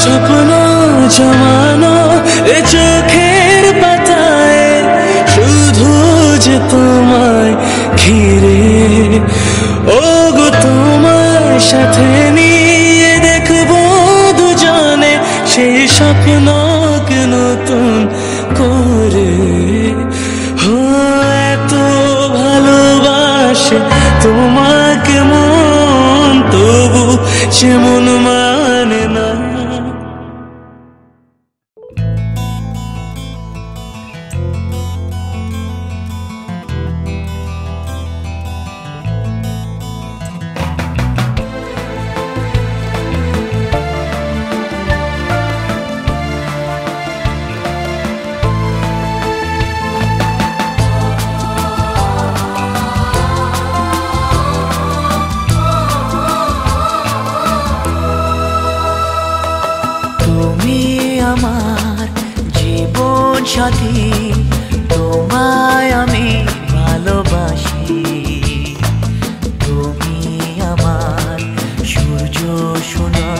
স্বপ্ন জমানো এ চোখের পাতায় শুধু যে তোমায় ঘিরে, ও গো তোমার সাথে নিয়ে দেখবো দুজনে সেই স্বপ্নকে নতুন করে। হো এত ভালোবাসে তোমাকে মন, তবু যেমন মানে না। আমার জীবন সাথী, তোমায় আমি ভালোবাসি। তুমি আমার সূর্য সোনা,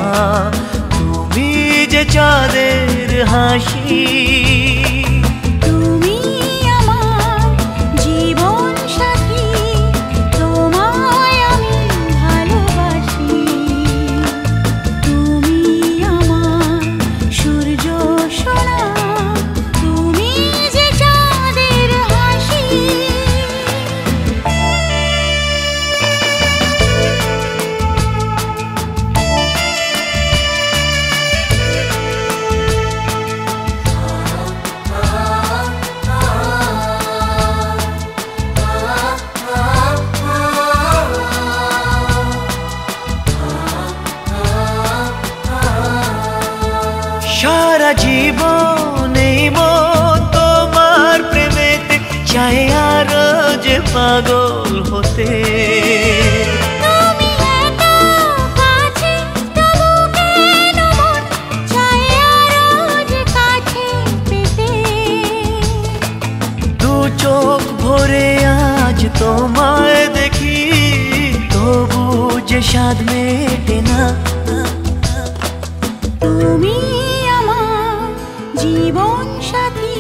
তুমি যে চাঁদের হাসি। সারা জীবন এই মন তোমার প্রেমেতে চাই আরো যে পাগল হতে। দু চোখ ভরে আজ তোমায় দেখি, তবু যে স্বাদ মেটে না। তুমি জীবন সাথী,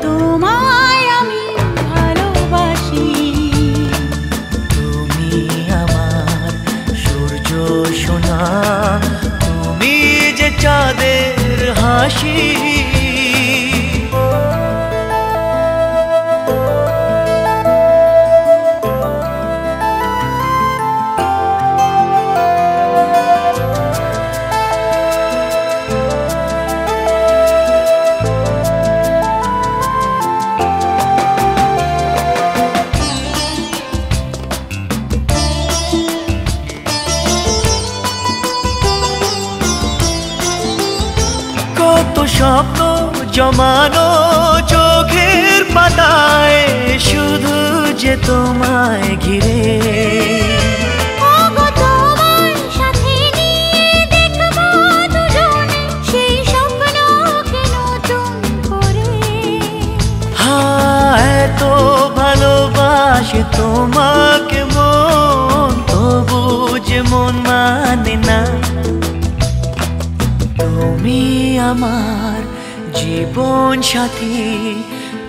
তোমায় আমি ভালোবাসি। তুমি আমার সূর্য সোনা, তুমি যে চাঁদের হাসি। কত স্বপ্ন জমানো চোখের পাতায়, শুধু যে তোমায় ঘিরে। এত ভালোবাসে তোমাকে মন, তবু যে মন মানে না। তুমি আমার জীবন সাথী,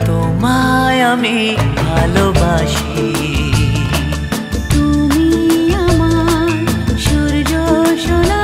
তোমায় আমি ভালোবাসি। তুমি আমার সূর্য সোনা,